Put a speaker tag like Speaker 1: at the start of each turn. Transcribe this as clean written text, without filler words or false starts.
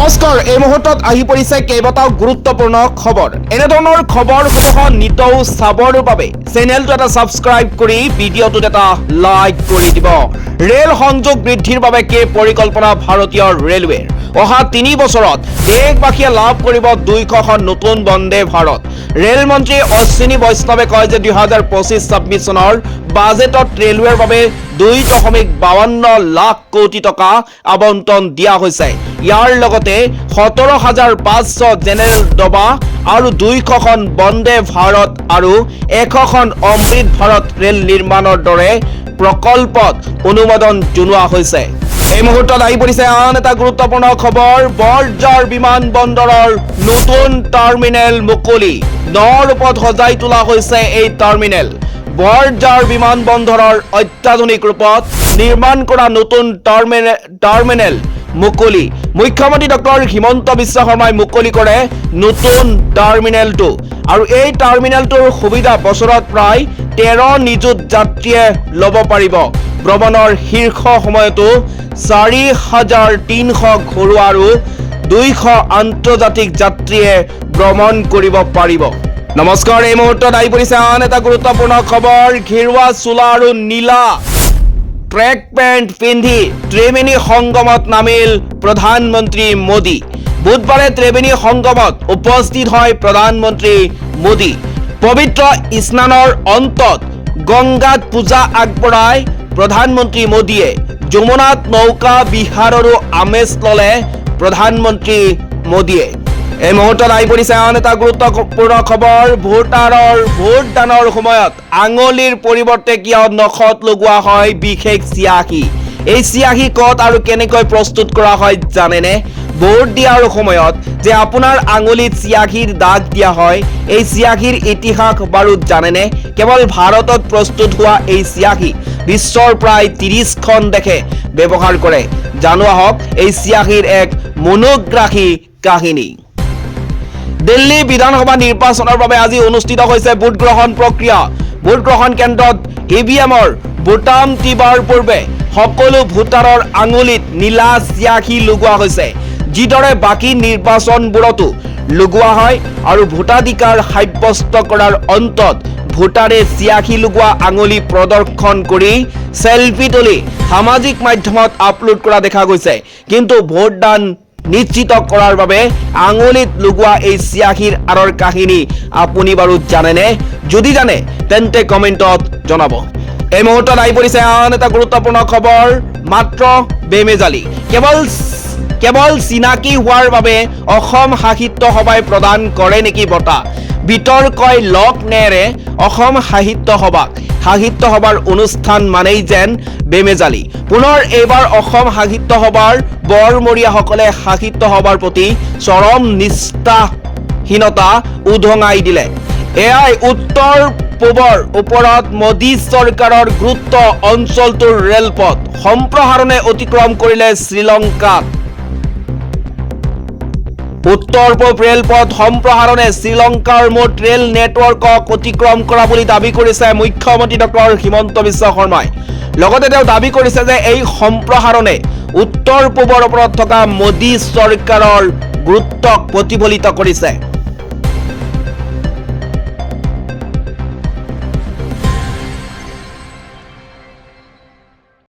Speaker 1: নমস্কাৰ এই মুহূৰ্তত আহি পৰিছে কেইবাটাও গুৰুত্বপূৰ্ণ খবৰ এনেধৰণৰ খবৰসমূহ নিতৌ চাবৰ বাবে চেনেলটো এটা সাবস্ক্ৰাইব কৰি ভিডিঅ'টোত এটা লাইক কৰি দিব ৰেল সংযোগ বৃদ্ধিৰ বাবে কি পৰিকল্পনা ভাৰতীয় ৰেলৱেৰ অহা 3 বছৰত দেশবাসীয়ে লাভ কৰিব 200খন নতুন বন্দে ভাৰত ৰেল মন্ত্ৰী অশ্বিনী বৈষ্ণৱে কয় যে 2025-26 চনৰ বাজেটত ৰেলৱেৰ বাবে 2.52 লাখ কোটি টকা আবণ্টন দিয়া হৈছে ইয়াৰ লগতে 17,500 জেনেৰেল ডবা আৰু 200খন বন্দে ভাৰত আৰু 100খন অমৃত ভাৰত ৰেল নিৰ্মাণৰ দৰে প্ৰকল্পত অনুমোদন জনোৱা হৈছে এই মুহূৰ্তত আহি পৰিছে আন এটা গুৰুত্বপূৰ্ণ খবৰ বৰঝাৰ বিমান বন্দৰৰ নতুন টাৰ্মিনেল মুকলি নৰূপত সজাই তোলা হৈছে এই টাৰ্মিনেল বৰঝাৰ বিমান বন্দৰৰ অত্যাধুনিক ৰূপত নিৰ্মাণ কৰা নতুন টাৰ্মিনেল মুকলি মুখ্যমন্ত্ৰী ডক্টৰ হিমন্ত বিশ্ব শৰ্মাই মুকলি কৰে নতুন টাৰ্মিনেলটো আৰু এই টাৰ্মিনেলটোৰ সুবিধা বছৰত প্ৰায় 13 নিযুত যাত্ৰীয়ে ল'ব পাৰিব ভ্ৰমণৰ শীৰ্ষ সময়তো 4,300 ঘৰুৱা আৰু 200 আন্তৰ্জাতিক যাত্ৰীয়ে ভ্ৰমণ কৰিব পাৰিব নমস্কাৰ এই মুহূৰ্তত আহি পৰিছে আন এটা গুৰুত্বপূৰ্ণ খবৰ ঘিৰুৱা চোলা আৰু নীলা ট্ৰেক পেণ্ট পিন্ধি ত্ৰিবেণী সংগমত নামিল প্ৰধানমন্ত্ৰী মোদী বুধবাৰে ত্ৰিবেণী সংগমত উপস্থিত হয় প্ৰধানমন্ত্ৰী মোদী পবিত্ৰ স্নানৰ অন্তত গংগাত পূজা আগবঢ়াই প্ৰধানমন্ত্ৰী মোদীয়ে যমুনাত নৌকা বিহাৰৰো আমেজ ললে প্ৰধানমন্ত্ৰী মোদীয়ে এই মুহূৰ্তত আহি পৰিছে আন এটা গুৰুত্বপূৰ্ণ খবৰ ভোটদানৰ সময়ত আঙুলিৰ পৰিৱৰ্তে কিয় নখত লগোৱা হয় বিশেষ চিয়াহী এই চিয়াহী কত আৰু কেনেকৈ প্ৰস্তুত কৰা হয় জানেনে ভোট দিয়াৰ সময়ত যে আপোনাৰ আঙুলিত চিয়াহীৰ দাগ দিয়া হয় এই চিয়াহীৰ ইতিহাস বাৰু জানেনে কেৱল ভাৰতত প্ৰস্তুত হোৱা এই চিয়াহী বিশ্বৰ প্ৰায় 30খন দেশে ব্যৱহাৰ কৰে জানোৱা হওক এই চিয়াহীৰ এক মনোগ্ৰাহী কাহিনী দিল্লী বিধানসভা নিৰ্বাচনৰ বাবে আজি অনুষ্ঠিত হৈছে ভোট গ্ৰহণ প্ৰক্ৰিয়া ভোট গ্ৰহণ কেন্দ্ৰত ইভিএমৰ বুটাম টিপাৰ পূৰ্বে সকলো ভোটাৰৰ আঙুলিত নীলা চিয়াহী লগোৱা হৈছে যিদৰে বাকী নিৰ্বাচনবোৰতো লগোৱা হয় আৰু ভোটাধিকাৰ সাব্যস্ত কৰাৰ অন্তত ভোটাৰে চিয়াহী লগোৱা আঙুলি প্ৰদৰ্শন কৰি সেলফি তুলি সামাজিক মাধ্যমত আপলোড কৰা দেখা গৈছে কিন্তু ভোটদান নিশ্চিত কৰাৰ বাবে আঙুলিত লগোৱা এই চিয়াহীৰ আৰৰ কাহিনী আপুনি বাৰু জানেনে যদি জানে তেন্তে কমেন্টত জনাব এই মুহূৰ্তত আহি পৰিছে আন এটা গুৰুত্বপূৰ্ণ খবৰ মাত্ৰ বেমেজালি কেৱল চিনাকি হোৱাৰ বাবে অসম সাহিত্য সভাই প্ৰদান কৰে নেকি বঁটা বিতৰ্কই লক নেৰে অসম সাহিত্য সভাৰ অনুষ্ঠান মানেই যেন বেমেজালি পুনৰ এইবাৰ অসম সাহিত্য সভাৰ বৰমৰীয়াসকলে সাহিত্য সভাৰ প্ৰতি চৰম নিষ্ঠাহীনতা উধঙাই দিলে এয়াই উত্তৰ পূবৰ ওপৰত মোদী চৰকাৰৰ গুৰুত্ব অঞ্চলটোৰ ৰেলপথ সম্প্ৰসাৰণে অতিক্ৰম কৰিলে শ্ৰীলংকাত উত্তৰ পূব ৰেলপথ সম্প্ৰসাৰণে শ্ৰীলংকাৰ মুঠ ৰেল নেটৱৰ্কক অতিক্ৰম কৰা বুলি দাবী কৰিছে মুখ্যমন্ত্ৰী ডক্টৰ হিমন্ত বিশ্ব শৰ্মাই লগতে তেওঁ দাবী কৰিছে যে এই সম্প্ৰসাৰণে উত্তৰ পূবৰ ওপৰত থকা মোদী চৰকাৰৰ গুৰুত্বক প্ৰতিফলিত কৰিছে